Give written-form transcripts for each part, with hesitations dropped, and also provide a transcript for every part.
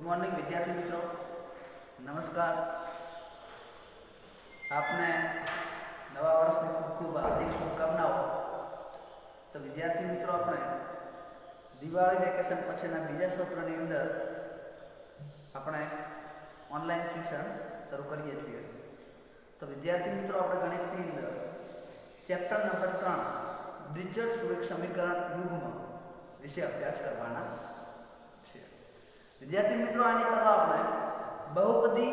Morning विद्यार्थी मित्रों, नमस्कार। आपने नवा वर्षની ખૂબ ખૂબ હાર્દિક શુભકામનાઓ। તો વિદ્યાર્થી મિત્રો, આપણે દિવાળી વેકેશન પછીના બીજા સત્રની અંદર આપણે ઓનલાઈન શિક્ષણ શરૂ કરીએ છીએ। તો વિદ્યાર્થી મિત્રો, આપણે ગણિતની અંદર ચેપ્ટર નંબર 3 ડિરિચલેટ સમીકરણ યુગ્મ વિશે અભ્યાસ કરવાના છે। વિદ્યાર્થી મિત્રો, આની પહેલા આપણે બહુપદી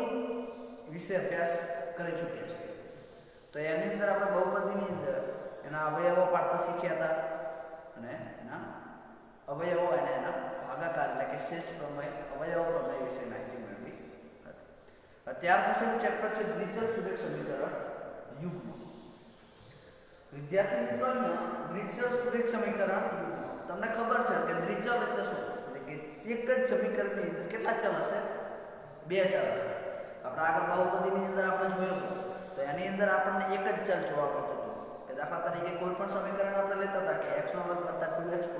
વિશે અભ્યાસ કરી ચૂક્યા છીએ। તો એની અંદર આપણે બહુપદીની અંદર એના અવયવો પાડતા શીખ્યા હતા અને એના અવયવો અને એના ભાગાકાર એટલે કે શેષ પ્રમેય, અવયવ પ્રમેય વિશે માહિતી મેળવી હતી। ત્યાર પછીનું ચેપ્ટર છે ડિરિચલેટ સમીકરણ યુગ્મ। વિદ્યાર્થી મિત્રો, ડિરિચલેટ સમીકરણ યુગ્મ તમને ખબર છે કે ડિરિચલ એટલે શું? एक ज समीकरण अंदर કેટલા ચલ હશે? બે ચલ હશે। આપણે આગળ બહુપદીની અંદર આપણે જોયું તો એની અંદર આપણને એક જ ચલ જોવા મળતું હતું કે દાખલા તરીકે કોઈ પણ સમીકરણ આપણે લેતા હતા કે x² + 2x +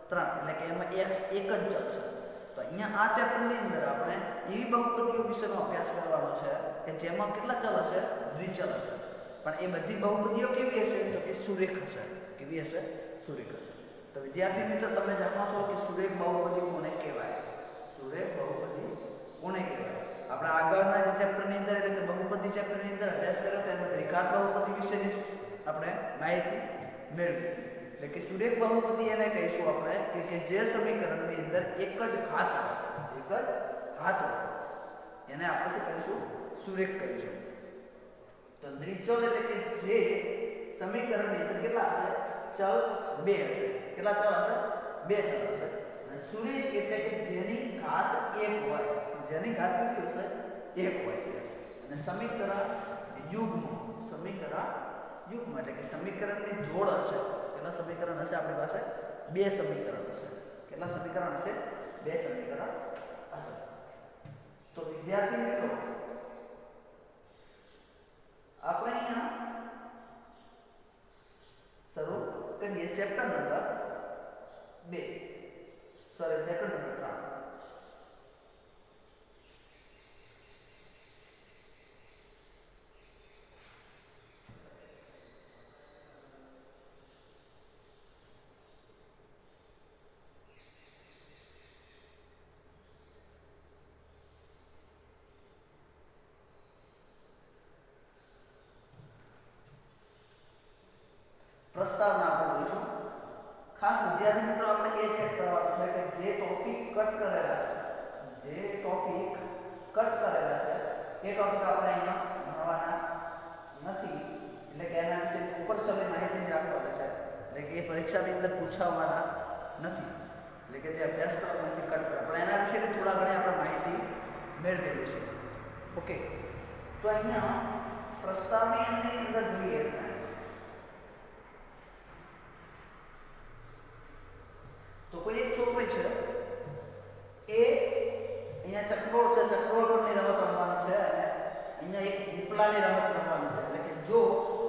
3 એટલે કે એમાં x એક જ ચલ છે। તો અહીંયા આ ચેપ્ટરની અંદર આપણે એવી બહુપદીઓ વિશેનો અભ્યાસ કરવાનો છે કે જેમાં કેટલા ચલ હશે? દ્વિચલ હશે। પણ એ બધી બહુપદીઓ કેવી હશે? તો કે સુરેખ હશે। કેવી હશે? સુરેખ હશે। तो विद्यार्थी मित्र, તમે જાણો છો કે સુરેખ બહુપદી કોને કહેવાય? સુરેખ બહુપદી કોને કહેવાય? આપણે આગળના જે ચેપ્ટરની અંદર એટલે કે બહુપદી ચેપ્ટરની અંદર અભ્યાસ કર્યો તેમાં ત્રિઘાત બહુપદી વિશેની આપણે માહિતી મેળવી। એટલે કે સુરેખ બહુપદી એને કહીશું આપણે કે જે સમીકરણની અંદર એક જ ઘાત હોય એને આપણે શું કહીશું? સુરેખ કહીશું। તો દ્વિચલ એટલે કે જે સમીકરણની અંદર કેટલા હશે? ચલ બે હશે। કેટલા ચલ હશે? બે ચલ હશે। અને સુરેખ એટલે કે જેની ઘાત એક હોય, જેની ઘાત કેટલી હશે? એક હોય। અને સમીકરણ યુગ્મ એટલે કે સમીકરણની જોડ હશે। કેટલા સમીકરણ હશે આપણી પાસે? બે સમીકરણ હશે। કેટલા સમીકરણ હશે? બે સમીકરણ હશે। તો વિદ્યાર્થી મિત્રો, આપણે અહીંયા શરૂ કરીએ ચેપ્ટર નંબર 2 ચેપ્ટર નંબર 3। પ્રસ્તાવના આપણે જોઈશું। ખાસ વિદ્યાર્થી મિત્રો, આપણે એ ચેક કરવાનું છે કે જે ટોપિક કટ કરેલા છે એ ટોપિક આપણે અહીંયા ભણવાના નથી। એટલે કે એના વિશે ઉપર ચલી માહિતી જ રાખવાની છે। એટલે કે એ પરીક્ષાની અંદર પૂછાવાના નથી। એટલે કે જે અભ્યાસક્રમમાંથી કટ કરે પણ એના વિશે થોડા ઘણી આપણે માહિતી મેળવી લઈશું। ઓકે, તો અહીંયા પ્રસ્તાવની અંદર જોઈએ તો કોઈ એક છોકરી છે, એ અહીંયા ચક્રોળ છે, ચક્રોળ પરની રમત રમવાની છે અને અહીંયા એક ઉપલાની રમત રમવાની છે। એટલે કે જો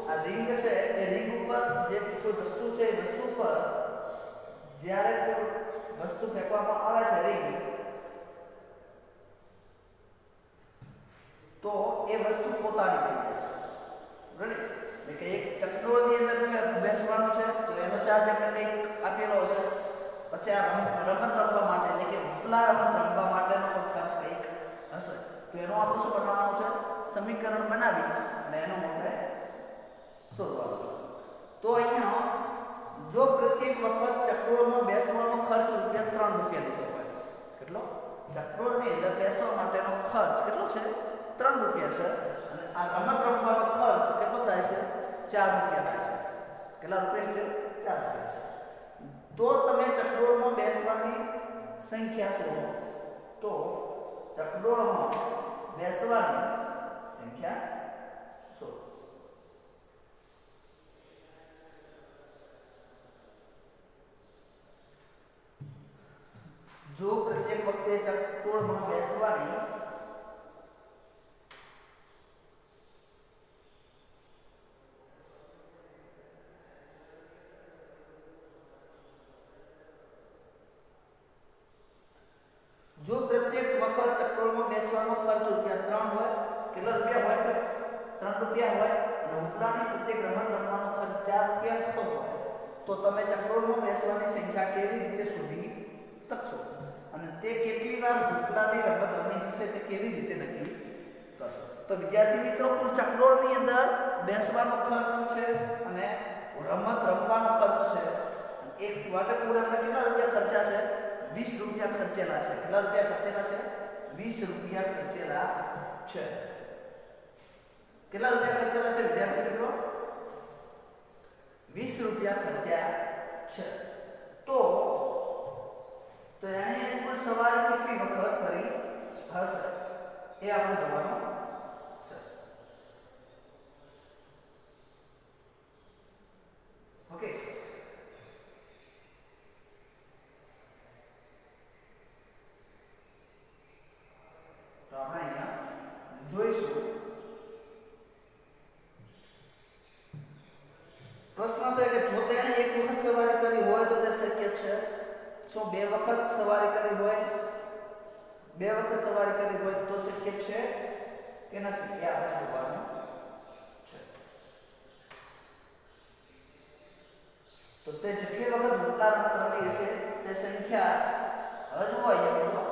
આ રિંગ છે એ રિંગ ઉપર જે કોઈ વસ્તુ છે એ વસ્તુ પર જ્યારે કોઈ વસ્તુ ફેંકવામાં આવે છે રિંગ, તો એ વસ્તુ પોતાની થઈ જાય છે। રેડી? એટલે કે એક ચક્રોળની અંદર બેસવાનું છે તો એનો ચાર્જ આપણે કંઈક આપેલો છે। પછી આ રમત રમવા માટે એટલે કે ઉપલા રમત રમવા માટેનો પણ ખર્ચ કંઈક હશે। તો એનો આપણે શું કરવાનું છે? સમીકરણ બનાવી અને એનો આપણે શોધવાનો છે। તો અહીંયા જો પ્રત્યેક વખત ચક્રોળમાં બેસવાનો ખર્ચ ₹3 લીધો હોય, કેટલો? ચક્રોળની અંદર બેસવા માટેનો ખર્ચ કેટલો છે? ₹3 છે। અને આ રમત રમવાનો ખર્ચ કેટલો થાય છે? ₹4 થાય છે। કેટલા રૂપિયા છે? ₹4 છે। તો તમે ચક્રોળમાં બેસવાની સંખ્યા શોધો। તો ચક્રોળમાં બેસવાની સંખ્યા શોધો। જો પ્રત્યેક વખતે ચક્રોળમાં બેસવાની જો પ્રત્યેક ચક્રોળમાં બેસવાનો ખર્ચ રૂપિયા 3 હોય, કેટલા રૂપિયા હોય ખર્ચ? 3 રૂપિયા હોય, અને ઉપલાની પ્રત્યેક રમત રમવાનો ખર્ચ 4 રૂપિયા થતો હોય, તો તમે ચક્રોળમાં બેસવાની સંખ્યા કેવી રીતે શોધી શકશો? અને તે કેટલી વાર ઉપલાની રમત રમી હશે તે કેવી રીતે નક્કી કરશો? તો વિદ્યાર્થી મિત્રો, કુલ ચક્રોળની અંદર બેસવાનો ખર્ચ છે અને રમત રમવાનો ખર્ચ છે. એક વાટકપૂરામાં કેટલા રૂપિયા ખર્ચા છે? 20 રૂપિયા ખર્ચેલા છે. કેટલા રૂપિયા ખર્ચેલા છે? 20 રૂપિયા ખર્ચેલા છે. કેટલા રૂપિયા ખર્ચેલા છે વિદ્યાર્થી મિત્રો? 20 રૂપિયા ખર્ચ્યા છે. તો એને કુલ સવારી કેટલી વખત કરી હશે એ આપણે જોવાનું છે. ઓકે, તો આપણે અહીંયા જોઈશું. પ્રશ્ન છે કે જો તેણે એક વખત સવારી કરી હોય તો તે શક્ય છે? શું બે વખત સવારી કરી હોય? બે વખત સવારી કરી હોય તો શક્ય છે કે નથી એ આપણે જોવાનું છે. તો તે જેટલી વખત ઉપલા રમત રમી હશે તે સંખ્યા, હવે જુઓ અહીંયા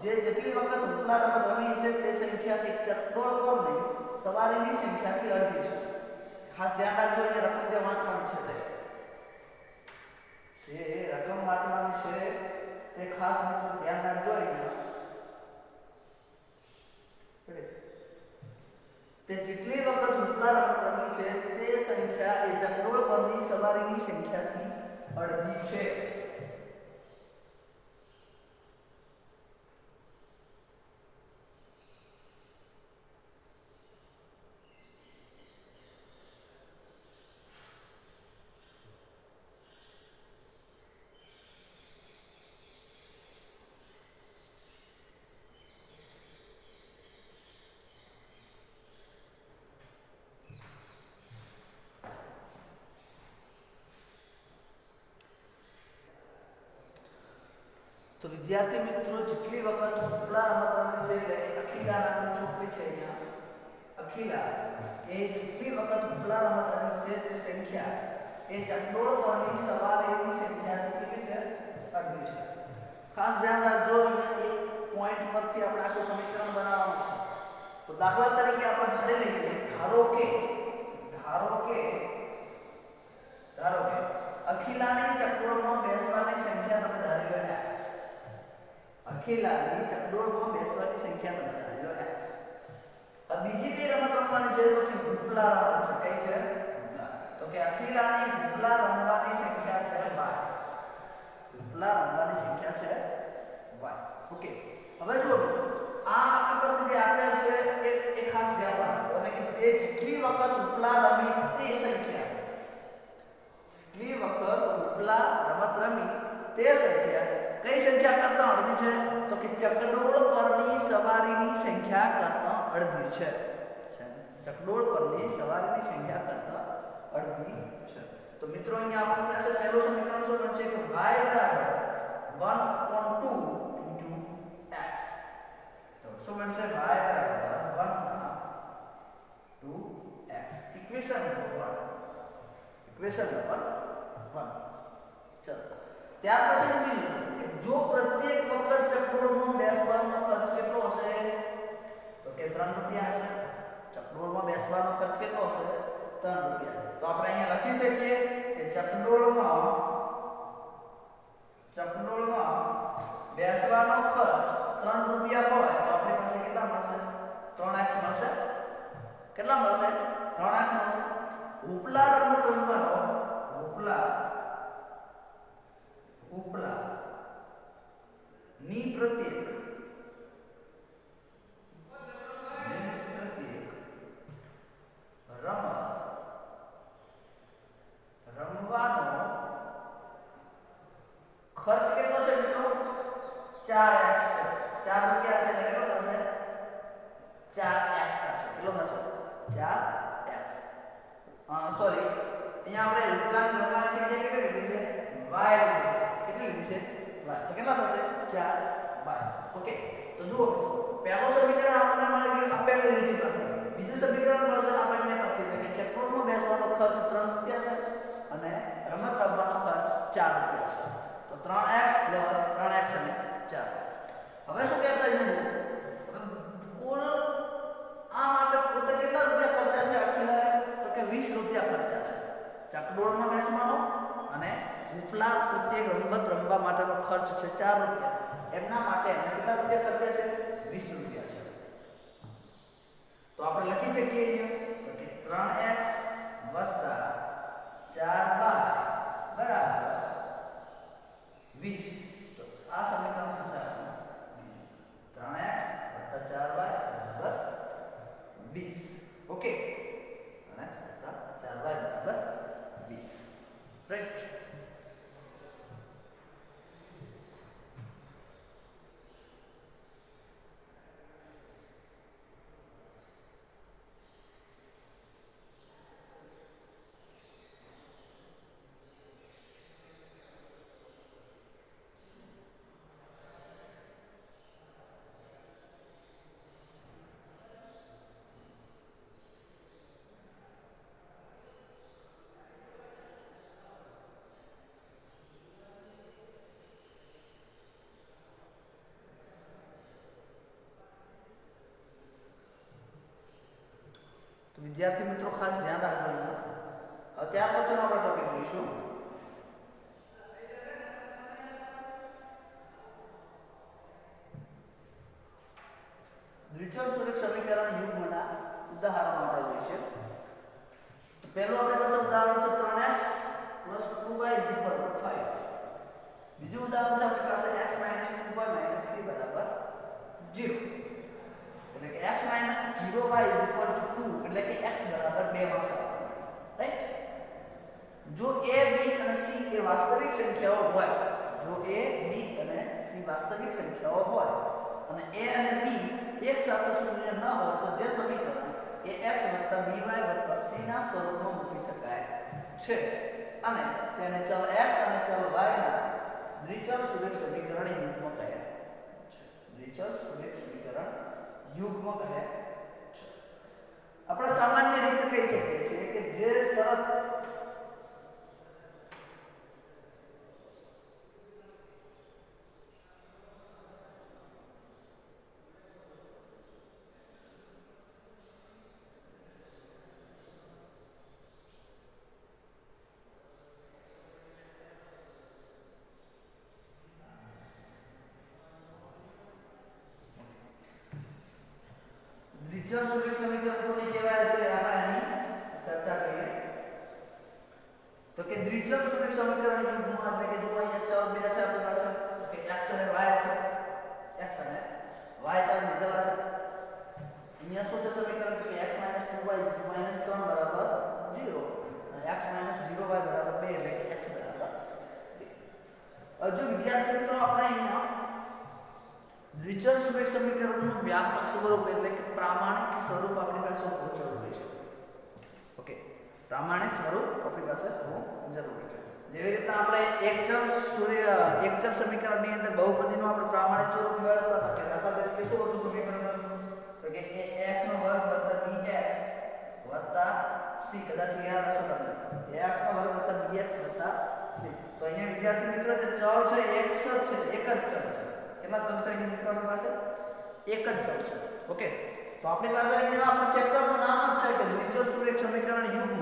જે જેટલી વખત ઉપલા રમત રમી હશે તે સંખ્યા એક ચક્રોળ પર નહીં, સવારીની સંખ્યાથી અડધી છે. ખાસ ધ્યાન રાખજો, એ રકમ જે વાંચવાની છે જે રકમ વાંચવાની છે તે ખાસ મિત્રો ધ્યાન રાખજો. તે જેટલી વખત ઉપલા રમત રમી છે તે સંખ્યા એ ચક્રોળ પરની સવારીની સંખ્યાથી અડધી છે. તો વિદ્યાર્થી મિત્રો, જેટલી વખત ઉપલા રમત રમી છે એટલે અખિલા નામની છોકરી છે અહીંયા, અખિલા એ જેટલી વખત ઉપલા રમત રમી છે તે સંખ્યા એ ચક્રોળ પરની સવારીની સંખ્યાથી કેટલી છે? અડધી છે. ખાસ ધ્યાન રાખજો, અહીંયા એક પોઈન્ટ પરથી આપણે આખું સમીકરણ બનાવવાનું છે. તો દાખલા તરીકે આપણે ધારી લઈએ, ધારો કે અખિલાની ચક્રોળમાં બેસવાની સંખ્યા તમે ધારી લો x. અખિલાની ચક્રોળમાં બેસવાની સંખ્યા તમે ધારી લો x. अब બીજી કઈ રમત રમવાની છે? તો કે ઉપલા રમત છે. કઈ છે? ઉપલા. તો કે અખિલાની ઉપલા રમવાની સંખ્યા છે y. ઉપલા રમવાની સંખ્યા છે y. ઓકે, હવે જો આ આપણી પાસે જે આપેલ છે એ ખાસ ધ્યાન રાખો, એટલે કે તે જેટલી વખત ઉપલા રમી તે સંખ્યા, જેટલી વખત ઉપલા રમત રમી તે સંખ્યા કઈ સંખ્યા કરતા અડધી છે? તો કે ચકડોળ પરની સવારીની સંખ્યા કરતા અડધી છે. ચકડોળ પરની સવારીની સંખ્યા કરતા અડધી છે. તો મિત્રો અહીંયા આપણી પાસે પહેલું સમીકરણ શું બનશે કે y બરાબર 1/2 x. તો શું બનશે? y બરાબર 1/2x. Equation number 1. ચલો, ત્યાર પછી બીજું કે જો પ્રત્યેક વખત ચક્રોળમાં બેસવાનો ખર્ચ કેટલો હશે? તો કે 3 રૂપિયા હશે. ચક્રોળમાં બેસવાનો ખર્ચ કેટલો હશે? 3 રૂપિયા. તો આપણે અહીંયા લખી શકીએ કે ચક્રોળમાં બેસવાનો ખર્ચ 3 રૂપિયા હોય તો આપણી પાસે કેટલા મળશે? 3x મળશે. કેટલા મળશે? 3x મળશે. ઉપલા રમત રમવાનો ઉપલા ની પ્રત્યેક રમત રમવાનો ખર્ચ કેટલો છે મિત્રો? 4x છે. 4 રૂપિયા છે એટલે કેટલો થશે? 4x થશે. કેટલો થશે? 4x. સોરી, અહીંયા આપણે ઉપલાની રમવાની સંખ્યા કેટલી લીધી છે? y લીધી છે. કેટલી લીધી છે? y. તો કેટલા થશે? 4y. ઓકે, તો જુઓ મિત્રો, પહેલું સમીકરણ આપણને મળે કે આપેલી લીટી પરથી, બીજું સમીકરણ મળશે આપણને પરથી કે ચક્રોમાં બેસવાનો ખર્ચ 3 રૂપિયા છે અને રમત રમવાનો ખર્ચ 4 રૂપિયા છે. તો 3x + 3x અને 4. હવે શું કહે છે અહીંયા કુલ આ માટે પોતે કેટલા રૂપિયા ખર્ચા છે આખી લાઈન? તો કે 20 રૂપિયા ખર્ચા છે ચકડોળમાં બેસવાનો અને ઉપલા પ્રત્યેક રમત રમવા માટેનો ખર્ચ છે 4 રૂપિયા. એમના માટે કેટલા રૂપિયા ખર્ચા છે? 20 રૂપિયા છે. તો આપણે લખી શકીએ તો કે 3x + 4y બરાબર 20. તો આ સમીકરણ થશે 3x + 4y બરાબર 20. ઓકે, 3x + 4y બરાબર 20. રાઈટ. તો વિદ્યાર્થી મિત્રો ખાસ ધ્યાન રાખજો. ત્યાર પછીનો આપણે ટોપિક જોઈશું દ્વિચલ-સુરેખ સમીકરણ યુગ્મના ઉદાહરણો આપણે જોઈશું. તો પહેલું આપણી પાસે ઉદાહરણ છે 3x + 2y = 5. બીજું ઉદાહરણ છે આપણી પાસે x - 2y - 3 0. એટલે કે x - 0y = 2 એટલે કે x બરાબર 2 માં સમાન. રાઈટ. જો a b અને c એ વાસ્તવિક સંખ્યાઓ હોય, જો a b અને c વાસ્તવિક સંખ્યાઓ હોય અને a અને b એક સાથે શૂન્ય ન હોય તો જે સમીકરણ એ x + by + c ના સ્વરૂપમાં મૂકી શકાય છે અને તેને ચલ x અને ચલ y ના દ્વિચલ-સુરેખ સમીકરણ યુગ્મ કહે છે. દ્વિચલ-સુરેખ સમીકરણ યુગ્મ કહે છે. આપણે સામાન્ય રીતે કહી શકીએ છીએ કે જે શરત દ્વિચલ-સુરેખ સમીકરણ કોને કહેવાય છે આપણે આની ચર્ચા કરીએ. તો કે દ્વિચલ-સુરેખ સમીકરણ યુગ્મ એટલે કે જો અહીંયા ચલ બે છે આપણી પાસે, તો કે x અને y છે, x અને y ચલ દીધેલા છે. અહીંયા શું છે સમીકરણ? તો કે x - 2y - 3 0 અને x - 0y = 2 એટલે કે x બરાબર 2. જો વિદ્યાર્થી મિત્રો આપણે અહીંયા દ્વિચલ-સુરેખ સમીકરણનું વ્યાપક સ્વરૂપ એટલે કે પ્રામાણિક સ્વરૂપ આપણી પાસે હોવું જરૂરી છે. ઓકે, પ્રામાણિક સ્વરૂપ આપણી પાસે હોવું જરૂરી છે. જેવી રીતના આપણે એકચલ સમીકરણની અંદર બહુપદીનું આપણે પ્રામાણિક સ્વરૂપ મેળવતા હતા કે દાખલા તરીકે શું હતું સમીકરણ? તો કે ax² + bx + c. કદાચ યાદ હશે તમને, ax² + bx + c. તો અહીંયા વિદ્યાર્થી મિત્રો જે ચલ છે x જ છે, એક જ ચલ છે. કેટલા ચલ છે અહીં મિત્રો આપણી પાસે? એક જ ચલ છે. ઓકે, તો આપણી પાસે અહીંયા આપણું ચેપ્ટરનું નામ જ છે કે દ્વિચલ-સુરેખ સમીકરણ યુગ્મ.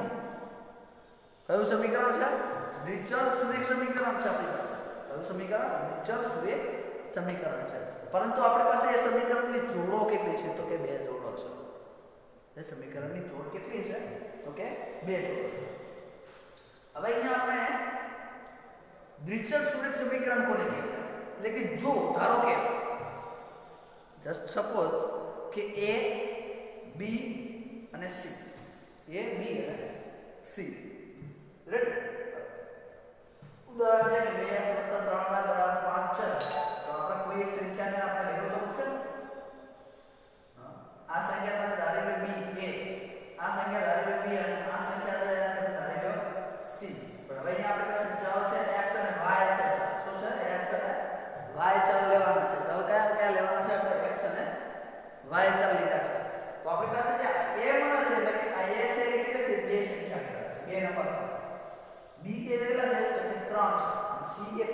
કયું સમીકરણ છે? દ્વિચલ-સુરેખ સમીકરણ છે આપણી પાસે. કયું સમીકરણ? દ્વિચલ-સુરેખ સમીકરણ છે. પરંતુ આપણી પાસે એ સમીકરણની જોડો કેટલી છે? તો કે 2 જોડો છે. એ સમીકરણની જોડ કેટલી છે? તો કે 2 જોડો છે. હવે અહીંયા આપણે દ્વિચલ-સુરેખ સમીકરણ કોને કહેવાય? એટલે કે જો ધારો કે જસ્ટ સપોઝ કે a b અને c, a b અને c, રાઈટ. ઉદાહરણ તરીકે 2x + 3y = 5 છે. તો આપણે કોઈ એક સંખ્યાને આપણે લેવો તો પડશે. આ સંખ્યા તમે ધારી લો b a, આ સંખ્યા ધારી લો b અને આ સંખ્યા ધારી લો c. પણ હવે અહીંયા આપણી પાસે ચલ છે x અને y છે. શું છે? x અને y ચલ લેવાના છે. ચલ કયા કયા લેવાના છે? આપણે x અને y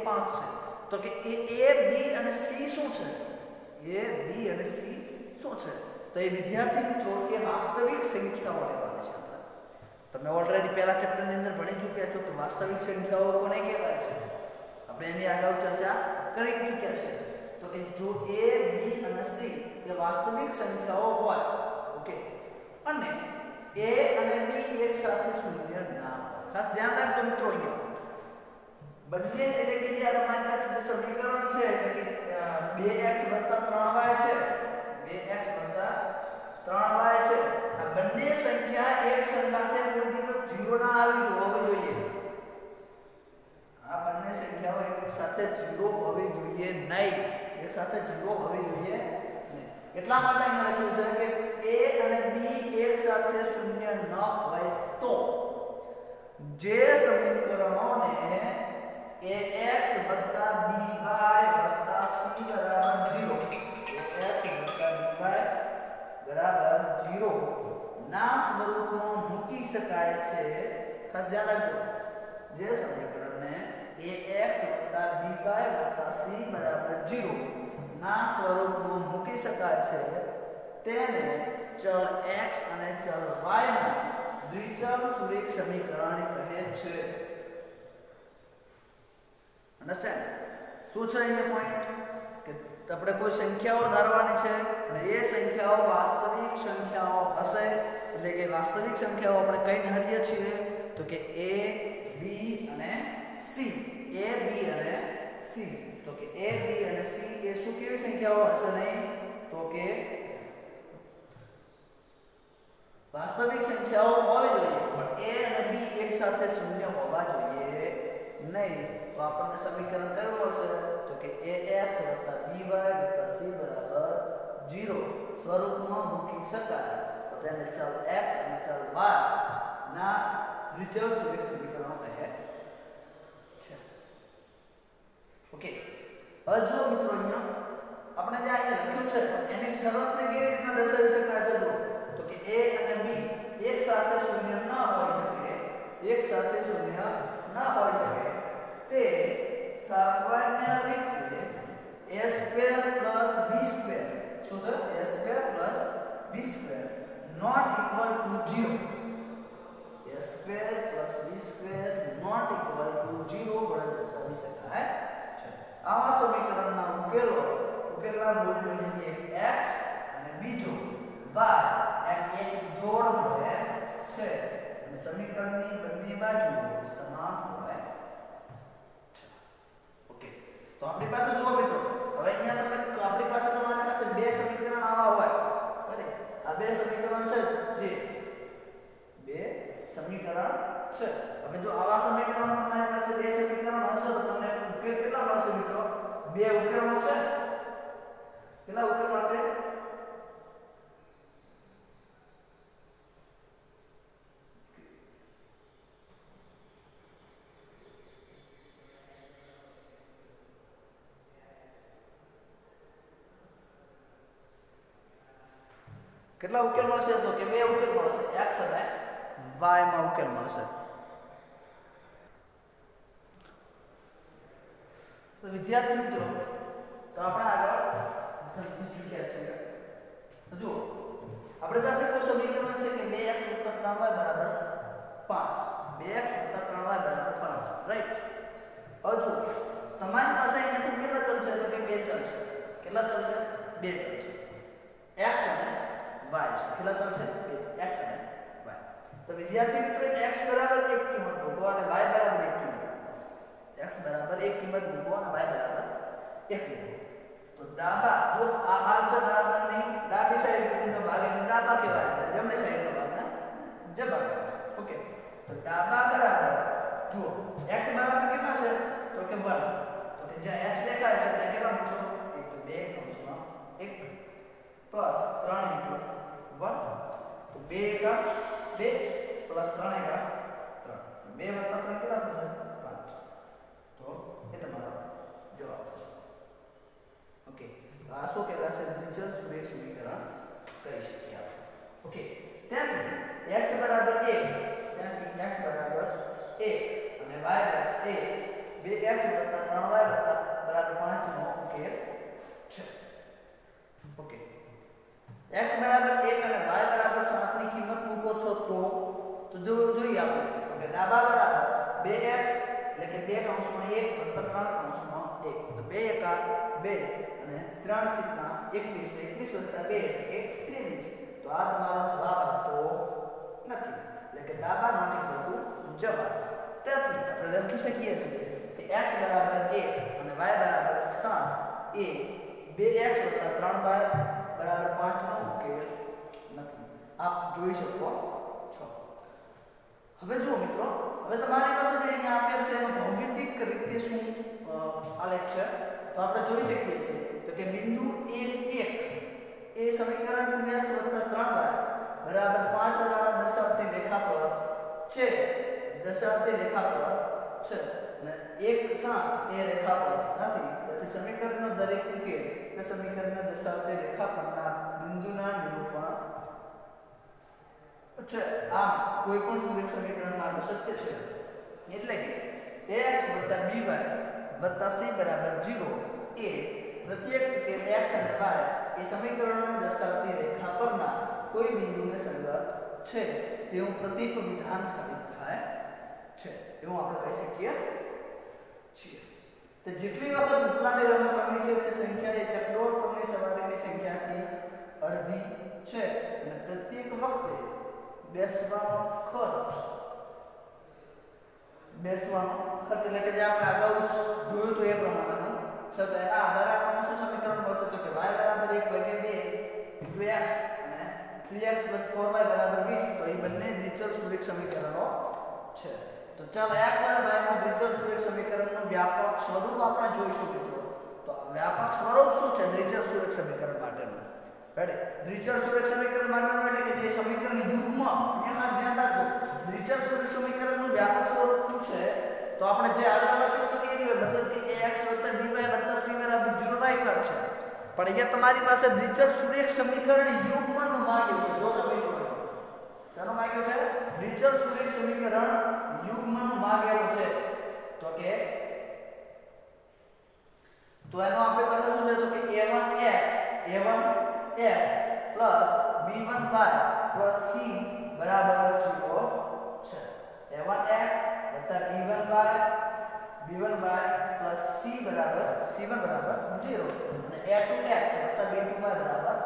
5 છે તો કે એ બી અને સી શું છે એ બી અને સી શું છે તો એ વિદ્યાર્થી મિત્રો એ વાસ્તવિક સંખ્યાઓ લેવાની છે આપણે તમે ઓલરેડી પહેલા ચેપ્ટરની અંદર ભણી ચૂક્યા છો કે વાસ્તવિક સંખ્યાઓ કોને કહેવાય છે આપણે એની અગાઉ ચર્ચા કરી ચૂક્યા છે તો કે જો a b અને c એ વાસ્તવિક સંખ્યાઓ હોય ઓકે અને a અને b એક સાથે શૂન્ય ના હોય ખાસ ધ્યાન રાખજો મિત્રો અહીંયા બંને એટલે કે જે તમારી પાસે જે સમીકરણ છે એટલે કે 2x 3y છે 2x 3y છે આ બંને સંખ્યા એક સંગાથે કોઈ દિવસ 0 ના આવી હોવી જોઈએ આ બંને સંખ્યાઓ એક સાથે 0 હોવી જોઈએ નહીં એક સાથે 0 હોવી જોઈએ નહીં એટલા માટે મેં લખ્યું છે કે a અને b એક સાથે શૂન્ય ન હોય તો જે સમીકરણોને ax + by + c = 0 ના સ્વરૂપમાં મૂકી શકાય છે ખાસ ધ્યાન રાખજો જે સમીકરણને ax + by + c = 0 ના સ્વરૂપમાં મૂકી શકાય છે તેને ચલ x અને ચલ y ના દ્વિચલ સુરેખ સમીકરણ કહે છે અંડરસ્ટેન્ડ શું છે અહીંયા પોઈન્ટ કે આપણે કોઈ સંખ્યાઓ ધારવાની છે અને એ સંખ્યાઓ વાસ્તવિક સંખ્યાઓ હશે એટલે કે વાસ્તવિક સંખ્યાઓ આપણે કઈ ધારીએ છીએ તો કે a b અને c a b અને c તો કે a b અને c એ શું કેવી સંખ્યાઓ હશે નહીં તો કે વાસ્તવિક સંખ્યાઓ હોવી જોઈએ પણ a અને b એક સાથે શૂન્ય હોવા જોઈએ નહીં તો આપણને સમીકરણ કયું મળશે તો કે ax + by + c = 0 સ્વરૂપમાં મૂકી શકાય તો તેને ચલ x અને ચલ y ના દ્વિચલ સુરેખ સમીકરણો કહે છે ઓકે હવે જો મિત્રો અહીંયા આપણે જે અહીંયા લખ્યું છે એની શરતને કેવી રીતના દર્શાવી શકાય છે જો તો કે a અને b એક સાથે શૂન્ય ન હોઈ શકે એક સાથે શૂન્ય ન હોઈ શકે તે સામાન્ય રીતે a² + b² શું છે a² + b² not equal to 0 a² + b² not equal to 0 વડે દર્શાવી શકાય છે આવા સમીકરણના ઉકેલના મૂલ્યોની એક x અને બીજો y એમ એક જોડ મળે છે અને સમીકરણની બંને બાજુઓ સમાન હોય તો આપણી પાસે જો મિત્રો હવે અહીંયા તમે આપણી પાસે તમારી પાસે બે સમીકરણ આવા હોય બરાબર આ બે સમીકરણ છે જે બે સમીકરણ છે હવે જો આવા સમીકરણ તમારી પાસે બે સમીકરણ હશે તો તમને ઉકેલ કેટલા મળશે મિત્રો બે ઉકેલ મળશે કેટલા ઉકેલ મળશે કેટલા ઉકેલ મળશે તો કે બે ઉકેલ મળશે x અને y માં ઉકેલ મળશે તો વિદ્યાર્થી મિત્રો તો આપણે આગળ સમજી ચૂક્યા છીએ તો જુઓ આપણી પાસે કોઈ સમીકરણ છે કે 2x + 3y = 5 2x + 3y = 5 right હવે જો તમારી પાસે અહીંયા કેટલા ચલ છે તો કે બે ચલ છે કેટલા ચલ છે બે ચલ છે x અને y કેટલા ચલ છે x અને y તો વિદ્યાર્થી મિત્રો x = 1 કિંમત મૂકો અને y = 1 કિંમત x = 1 કિંમત મૂકો અને y = 1 મૂકો તો ડાબા જો આ ભાગ છે બરાબર નહીં ડાબી સાઈડનો ભાગ એને ડાબા કહેવાય જમણી સાઈડનો ભાગને જમા કહેવાય ઓકે તો ડાબા બરાબર જુઓ x બરાબર કેટલા છે તો કે 1 તો કે જ્યાં x દેખાય છે ત્યાં કેટલા મૂકશો 1 તો 2 કૌંસમાં 1 પ્લસ 3 * 1 તો 2 * 2 પ્લસ 3 * 3 2 + 3 કેટલા થશે 5 તો એ તમારો જવાબ થશે ઓકે તો આ શું કહેવાશે દ્વિચલ સુરેખ સમીકરણ કહી શકીએ આપણે ઓકે ત્યાંથી x = 1 ત્યાંથી x = 1 અને y = 1 2x + 3y = 5 નો ઉકેલ છે. ઓકે, x બરાબર 1 અને y બરાબર 7 ની કિંમત મૂકો છો તો જોઈએ આપણે તો કે ડાબા બરાબર 2x એટલે કે 2 કૌંસમાં 1 + 3 કૌંસમાં 1 તો 2 એકા 2 અને 3 છેદમાં 21 તો 21 + 2 એટલે કે 23. તો આ તમારો જવાબ આવતો નથી, એટલે કે ડાબા નોટ ઇક્વલ ટુ જવાબ. તેથી આપણે લખી શકીએ છીએ કે x બરાબર 1 અને y બરાબર 7 એ 2x + 3y બરાબર 5 નો ઉકેલ નથી. આપ જોઈ શકો છો. હવે જુઓ મિત્રો, હવે તમારી પાસે જે અહીંયા આપેલ છે એનો ભૌમિતિક રીતે શું આલેખ છે તો આપણે જોઈ શકીએ છીએ તો કે બિંદુ 1 એ સમીકરણ 2x + 3y બરાબર 5 દ્વારા દર્શાવતી રેખા પર છે અને 1 7 એ રેખા પર નથી. તેથી સમીકરણનો દરેક ઉકેલ તે સમીકરણને દર્શાવતી રેખા પરના બિંદુના નિરૂપણ છે. આમ કોઈ પણ સુરેખ સમીકરણ માટે સત્ય છે. એટલે કે ax + by + c = 0 એ પ્રત્યેક ઉકેલ x અને y એ સમીકરણોને દર્શાવતી રેખા પરના કોઈ બિંદુને સંગત છે તેવું પ્રતીક વિધાન સાબિત થાય છે એવું આપણે કહી શકીએ છીએ. તો જેટલી વખત ઉપલાની રમત રમી છે તે સંખ્યા એ ચકડોળ પરની સવારીની સંખ્યાથી અડધી છે અને પ્રત્યેક વખતે બેસવાનો ખર્ચ એટલે કે જે આપણે અગાઉ જોયું તો એ પ્રમાણે છે. તો એના આધારે આપણને શું સમીકરણ મળશે તો કે y બરાબર 1/2 x અને 3x + 4y બરાબર 20. તો એ બંને દ્વિચલ સુરેખ સમીકરણો છે. તો ચાલો x અને y ના દ્વિચલ સુરેખ સમીકરણનું વ્યાપક સ્વરૂપ આપણે જોઈશું મિત્રો. તો વ્યાપક સ્વરૂપ શું છે દ્વિચલ સુરેખ સમીકરણ માટેનું? રેડી, દ્વિચલ સુરેખ સમીકરણ માટેનું એટલે કે જે સમીકરણ યુગ્મ, એ ખાસ ધ્યાન રાખજો. દ્વિચલ સુરેખ સમીકરણનું વ્યાપક સ્વરૂપ શું છે તો આપણે જે આગળ લખ્યું હતું કે મતલબ કે ax + by + c = 0 રાખ્યા છે. પણ અહીંયા તમારી પાસે દ્વિચલ સુરેખ સમીકરણ યુગ્મનું માંગ્યું છે. જો તમે જોજો શેનું માંગ્યું છે? દ્વિચલ સુરેખ સમીકરણ યુગ્મનું માંગેલું છે. તો એનો આપણી પાસે શું છે તો કે a1x + b1y + c બરાબર 0 છે. a1x + b1y + c બરાબર 0 અને a2x + b2y બરાબર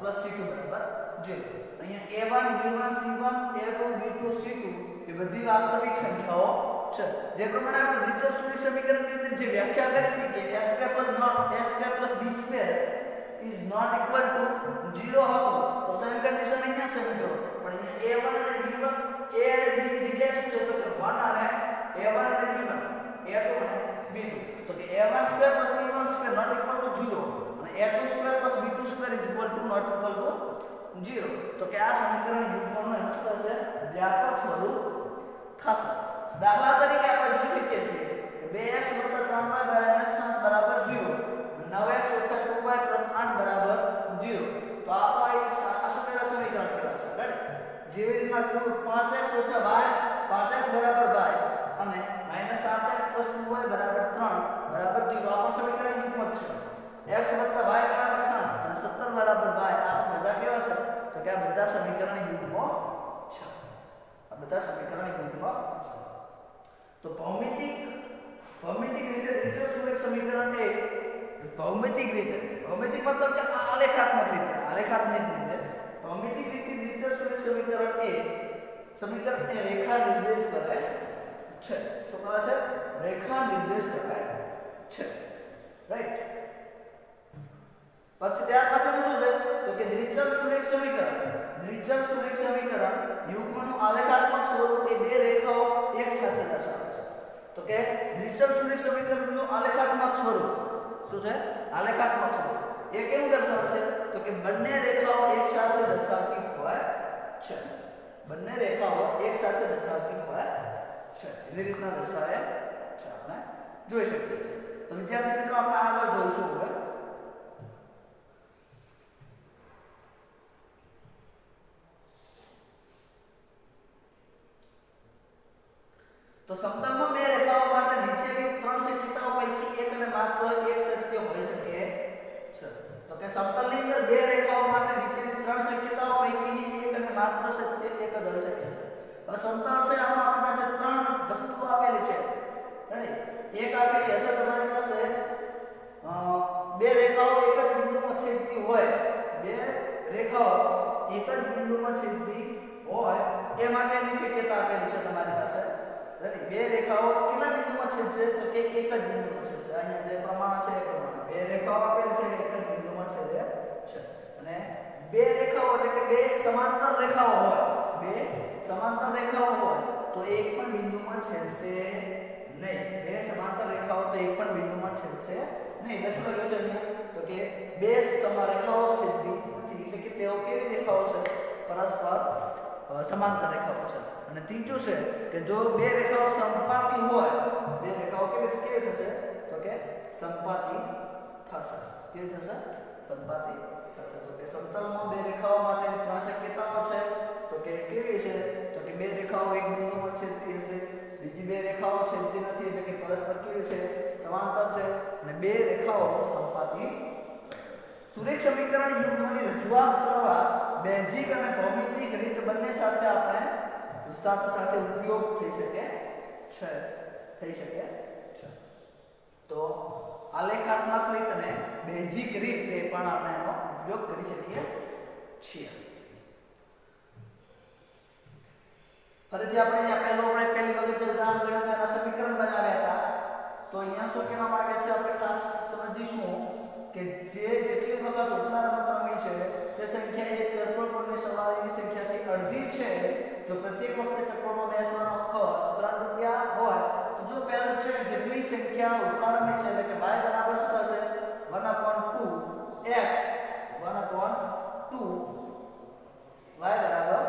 + c2 બરાબર 0. અહીંયા a1 b1 c1 a2 b2 c2 એ બધી વાસ્તવિક સંખ્યાઓ છે. જે પ્રમાણે આપણે દ્વિચલ સુરેખ સમીકરણની અંદર જે વ્યાખ્યા કરી હતી કે s2 + b2 is not equal to 0 હતું તો સેમ કન્ડિશન અહીંયા છે મિત્રો. પણ અહીંયા a1 અને b1 a અને b ની જગ્યાએ શું છે તો કે 1 અને a1 અને b1 a2 અને b2 તો કે a1² + b1² not equal to 0 અને a2² + b2² is equal to not equal to 0. તો કે આ સમીકરણ યુગ્મનું એનું શું થશે? વ્યાપક સ્વરૂપ થશે. દાખલા તરીકે આપણે જોઈ શકીએ છીએ કે 2x + 3y - 7 બરાબર 0, 9x - 2y + 8 બરાબર 0. તો આપણો એક શું કહેવાય સમીકરણ કહેવાશે. રાઈટ, જેવી રીતના 5x - y 5x બરાબર y અને -7x + 2y બરાબર 3 બરાબર 0 આપણો સમીકરણ યુગ્મ છે. x + y બરાબર 7 અને 17 બરાબર y આ બધા કેવા છે તો કે આ બધા સમીકરણ યુગ્મો છે. આ બધા સમીકરણ યુગ્મો છે. તો ભૌમિતિક રીતે દ્વિચલ સુરેખ સમીકરણ એ ભૌમિતિક મતલબ કે આલેખાત્મક રીતે ભૌમિતિક રીતે દ્વિચલ સુરેખ સમીકરણ એ સમીકરણને રેખા નિર્દેશ કરે છે. શું કરે છે? રેખા નિર્દેશ કરે છે. રાઈટ, પછી ત્યાર પછીનું શું છે તો કે દ્વિચલ સુરેખ સમીકરણ યુગ્મનું આલેખાત્મક સ્વરૂપ એ બે રેખાઓ એક સાથે દર્શાવે છે. તો કે દ્વિચલ સુરેખ સમીકરણનું આલેખાત્મક સ્વરૂપ શું છે? આલેખાત્મક સ્વરૂપ એ કેવું દર્શાવે છે તો કે બંને રેખાઓ એક સાથે દર્શાવતી હોય છે. એવી રીતના દર્શાવે છે. આપણે જોઈ શકીએ છીએ. તો વિદ્યાર્થી મિત્રો આપણે આગળ જોઈશું હવે. તો સમતલમાં બે રેખાઓ માટે નીચેની ત્રણ માત્ર એક સત્ય હોઈ શકે છે. તો કે સમતલની અંદર બે રેખાઓ માટે નીચેની ત્રણ શક્યતાઓ પૈકીની એક અને માત્ર સત્ય એક જ હોઈ શકે છે. હવે સમતલ છે, આમાં આપણી પાસે ત્રણ વસ્તુઓ આપેલી છે. રેડી? એક આપેલી હશે તમારી પાસે બે રેખાઓ એક જ બિંદુમાં છેદતી હોય, બે રેખાઓ એક જ બિંદુમાં છેદતી હોય એ માટેની શક્યતા આપેલી છે તમારી પાસે. રેડી? બે રેખાઓ કેટલા બિંદુમાં છેદશે? તો કે એક જ બિંદુમાં છેદશે. અહીંયા જે પ્રમાણ છે એ પ્રમાણે બે રેખાઓ આપેલી છે, એક જ બિંદુમાં છેદે છે. અને બે રેખાઓ એટલે કે બે સમાંતર રેખાઓ હોય, બે સમાંતર રેખાઓ હોય તો એક પણ બિંદુમાં છેદશે નહીં. બે સમાંતર રેખાઓ તો એક પણ બિંદુમાં છેદશે નહીં. એટલે શું લખ્યું છે અહીંયા? તો કે બે રેખાઓ છેદતી નથી, એટલે કે તેઓ કેવી રેખાઓ છે? પરસ્પર સમાંતર રેખાઓ છે. અને ત્રીજું છે કે જો બે રેખાઓ સમપાતી હોય, બે રેખાઓ કેવી થશે? તો કે સમપાતી થશે. કેવી થશે? સમપાતી થશે. તો કે સમતલમાં બે રેખાઓ માટેની ત્રણ શક્યતાઓ છે. તો કે કેવી છે? તો કે બે રેખાઓ એક બિંદુમાં છેદતી હશે, બીજી બે રેખાઓ છેદતી નથી, એટલે કે પરસ્પર કેવી છે? સમાંતર છે. અને બે રેખાઓ સંપાતી થશે. સુરેખ સમીકરણ યુગ્મની રજૂઆત કરવા બેઝિક અને ભૌમિતિક રીત બંને સાથે આપણે સાથે ઉપયોગ થઈ શકે છે. તો આલેખાત્મક રીત અને બેઝિક રીત એ પણ આપણે એનો ઉપયોગ કરી શકીએ છીએ. ફરીથી આપણે અહીંયા પહેલી વખત ઉદાહરણ ગણ્યું એના સમીકરણ બનાવ્યા હતા. તો અહીંયા શું કહેવા માંગે છે? આપણે ખાસ સમજીશું કે જેટલી વખત ઉપલા રમતરમી છે તે સંખ્યા એક ચક્ર પરની સવારીની સંખ્યાથી અડધી છે. જો પ્રત્યેક વખતે ચક્રમાં બેસવાનો ખર્ચ 3 રૂપિયા હોય તો જો પહેલું છે કે જેટલી સંખ્યા ઉપલા રમી છે એટલે કે y બરાબર શું થશે? 1/2x 1/2 y બરાબર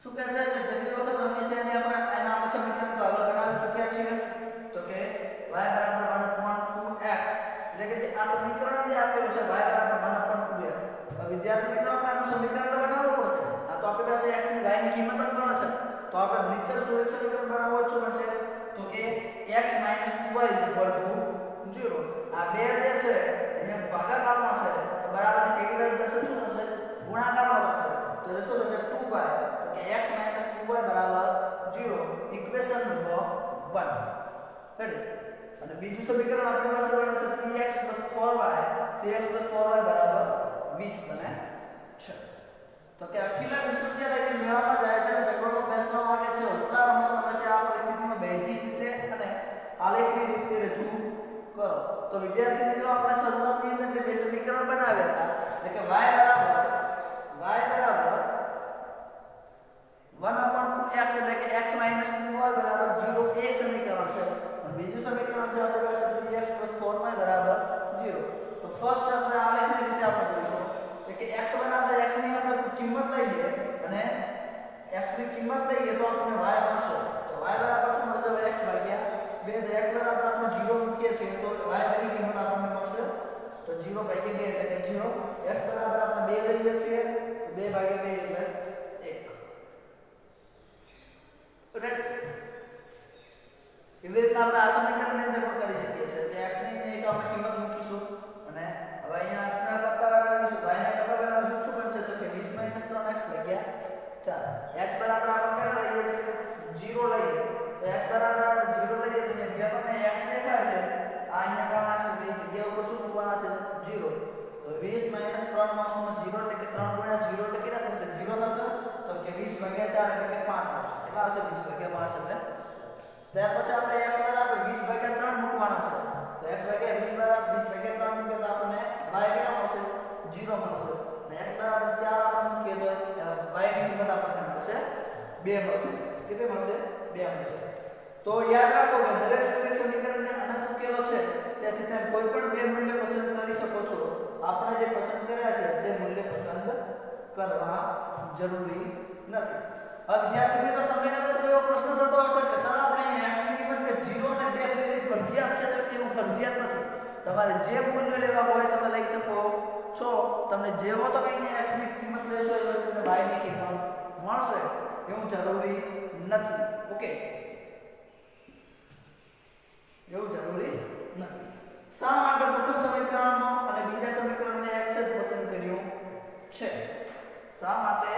શું કહે છે કે જેટલી વખત રમીએ છે એના આપણે સમીકરણ તો આગળ બનાવી ચૂક્યા છીએ. તો કે y બરાબર 1/2x એટલે કે આ સમીકરણ જે આપેલું છે y બરાબર 1/2x. હવે વિદ્યાર્થી મિત્રો આપણે આનું સમીકરણ તો બનાવવું પડશે. આ તો આપણી પાસે x ની y ની કિંમત જ મળે છે. તો આપણે રીતસર સુરેખ સમીકરણ બનાવવું જ પડશે. તો કે x - 2y 0. આ બે જે છે અહીંયા ભાગાકારમાં છે તો બરાબર પેલી બાજુ જશે શું થશે? ગુણાકારમાં થશે. તો એ શું થશે? 2y. તો કે x - 2y બરાબર 0. Equation number 1. રેડી? અને બીજું સમીકરણ આપણી પાસે બને છે 3x + 4y. 3x + 4y બરાબર 20 બને છે. તો કે અખિલા 20 રૂપિયા લઈને મેળામાં જાય છે અને ચક્રમાં બેસવા માટે છે. ઉત્તર રમતમાં છે આ પરિસ્થિતિમાં બેઝિક રીતે અને આલેખની રીતે રજૂ કરો. તો વિદ્યાર્થી મિત્રો આપણે શરૂઆતની અંદર જે બે સમીકરણ બનાવ્યા હતા એટલે કે y બરાબર 1/2x એટલે કે x - 2y બરાબર 0 એક સમીકરણ છે. અને બીજું સમીકરણ છે આપણી પાસે 3x + 4y બરાબર 0. તો ફર્સ્ટ આપણે આલેખની રીતે આપણે જોઈશું કે x બરાબર x ની આપણે કિંમત લઈએ અને x ની કિંમત લઈએ તો આપણને y મળશે. તો y બરાબર શું મળશે? x ભાગ્યા 2. તો x બરાબર આપણે 0 મૂકીએ છીએ તો y ની કિંમત આપણને મળશે તો 0 ભાગ્યા 2 એટલે કે 0. x બરાબર આપણે 2 લઈએ છીએ તો 2 ભાગ્યા 2 એટલે 1. રેડી? એવી રીતે આપણે આ સમીકરણની અંદર પણ કરી શકીએ છીએ કે x ની એક આપણે કિંમત મૂકીશું અને હવે અહીંયા x ના કરતા બનાવીશું, y ના કરતા બનાવીશું. શું બનશે? તો કે 20 - 3x ભાગ્યા 4. x બરાબર આપણે કેટલા લઈએ છીએ? 0 લઈએ. તો x બરાબર આપણે 0 લઈએ તો જે તમને x દેખાય છે આ અહીંયા કોણ નાખશે તો એ જગ્યા ઉપર શું મૂકવાના છે? 0. તો 20 - 3 માઉસમાં 0 એટલે કે 3 × 0 એટલે કેટલા થશે? 0 થશે. તો કે 20 ભાગ્યા 4 એટલે કે 5 આવશે. કેટલા આવશે? 20 ભાગ્યા 5 એટલે. ત્યાર પછી આપણે x બરાબર 20 ભાગ્યા 3 મૂકવાના છે. તો x ભાગ્યા 20 બરાબર 20 ભાગ્યા 3 મૂકીએ તો આપણને y કેટલા મળશે? 0 મળશે. અને x બરાબર 4 આપણે મૂકીએ તો y ની કિંમત આપણને મળશે 2 મળશે. કેટલી મળશે? 2 મળશે. તો યાદ રાખો કે દરેક સુરેખ સમીકરણને અનંત ઉકેલો છે તેથી તમે કોઈ પણ બે મૂલ્ય પસંદ કરી શકો છો. આપણે જે પસંદ કર્યા છે તે મૂલ્ય પસંદ કરવા જરૂરી નથી. હવે વિદ્યાર્થી મિત્રો તમને કદાચ કોઈ એવો પ્રશ્ન થતો હશે કે સર આપણે x ની કિંમત કે 0 અને 2 લેવી ફરજિયાત છે તો એવું ફરજિયાત નથી. તમારે જે મૂલ્ય લેવા હોય તમે લઈ શકો છો. તમને જેવો તમે અહીંયા x ની કિંમત લેશો એ તમને y ની કિંમત મળશે એવું જરૂરી નથી. ઓકે, એવું જરૂરી નથી. શા માટે પ્રથમ સમીકરણમાં અને બીજા સમીકરણમાં x જ પસંદ કર્યું છે? શા માટે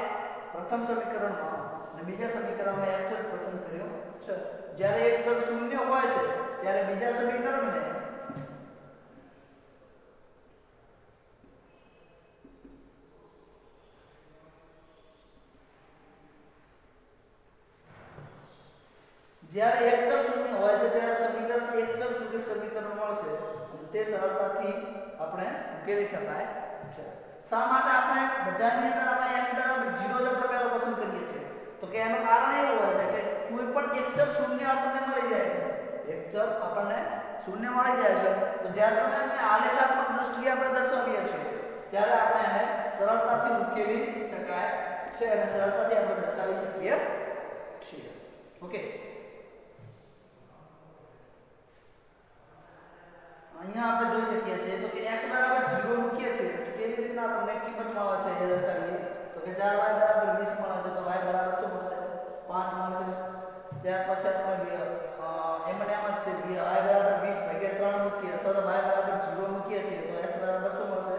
પ્રથમ સમીકરણમાં અને બીજા સમીકરણમાં x જ પસંદ કર્યું છે? જ્યારે એક ચલ શૂન્ય હોય છે ત્યારે બીજા સમીકરણને જ્યારે એક ચલ શૂન્ય હોય છે ત્યારે સમીકરણ એક ચલ સુરેખ સમીકરણ મળશે તે સરળતાથી આપણે ઉકેલી શકાય છે. શા માટે આપણે બધાની અંદર આપણે x બરાબર 0 જ પ્રકારો પસંદ કરીએ છીએ? તો કે એનું કારણ એવું હોય છે કે કોઈ પણ એક ચલ શૂન્ય આપણને મળી જાય છે. એક ચલ આપણને શૂન્ય મળી જાય છે તો જ્યારે તમે એને આલેખાત્મક દ્રષ્ટિએ આપણે દર્શાવીએ છીએ ત્યારે આપણે એને સરળતાથી ઉકેલી શકાય છે અને સરળતાથી આપણે દર્શાવી શકીએ છીએ. ઓકે, અહીંયા આપણે જોઈ શકીએ છીએ તો કે x બરાબર 0 મૂકીએ છીએ તો કેવી રીતના આપણને કિંમત મળે છે એ દર્શાવીએ તો કે 4y બરાબર 20 મળે છે તો y બરાબર શું મળશે? 5 મળશે. ત્યાર પછી આપણે એમને એમ જ છે કે y બરાબર 20 ભાગ્યા 3 મૂકીએ અથવા તો y બરાબર 0 મૂકીએ છીએ તો x બરાબર શું મળશે?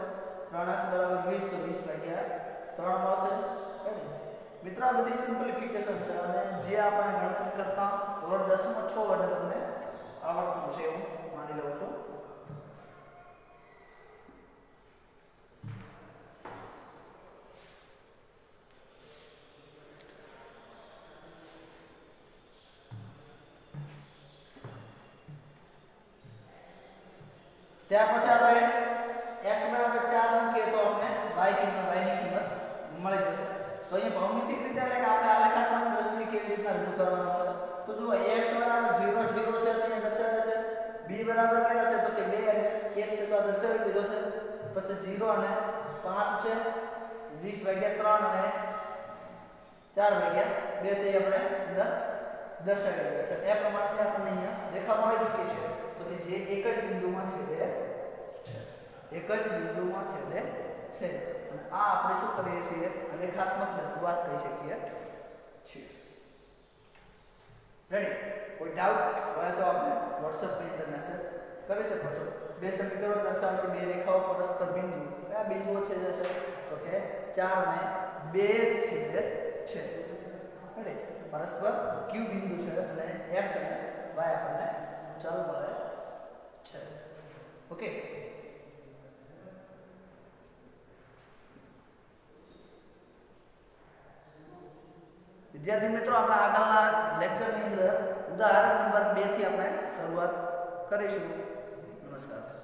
3x બરાબર 20 તો 20 ભાગ્યા 3 મળશે. મિત્રો આ બધી સિમ્પલિફિકેશન છે અને જે આપણે ગણતરી કરતા ધોરણ 10 માં 6 એટલે તમને આવડતું છે એવું માની લઉં છું. ત્યાર પછી આપણે x બરાબર 4 મૂકીએ તો આપણે y ની કિંમત મળી જશે. તો અહીંયા ભૌમિતિક રીતે એટલે કે આપણે આલેખાત્મક દ્રષ્ટિએ કેવી રીતના રજૂ કરવાનું છે તો જુઓ x બરાબર 0 0 છે તો અહીંયા દર્શાવે છે. b બરાબર કેટલા છે તો કે 2 અને 1 છે તો આ દર્શાવી દીધો છે. પછી 0 અને 5 છે 20 ભાગ્યા 3 અને 4 ભાગ્યા 2 તે આપણે અંદર દર્શાવી દીધા છે. એ પ્રમાણે આપણને અહીંયા રેખા મળી ચૂકી છે તો કે જે એક જ બિંદુમાં છેદે છે. એક જ બિંદુમાં છેદે છે અને આ આપણે શું કરીએ છીએ? આલેખાત્મક રજૂઆત કહી શકીએ છીએ. રેડી? કોઈ ડાઉટ હોય તો આપણે WhatsApp ની અંદર મેસેજ કરી શકો છો. બે સમીકરણો દર્શાવતી બે રેખાઓ પરસ્પર બિંદુ કયા બિંદુઓ છેદે છે તો કે 4 ને 2 જ છેદે છે. રેડી? પરસ્પર q બિંદુ છે અને x અને y આપણને ચલ મળે છે. ઓકે, વિદ્યાર્થી મિત્રો આપણે આગળના લેક્ચરની અંદર ઉદાહરણ નંબર 2 થી આપણે શરૂઆત કરીશું. નમસ્કાર.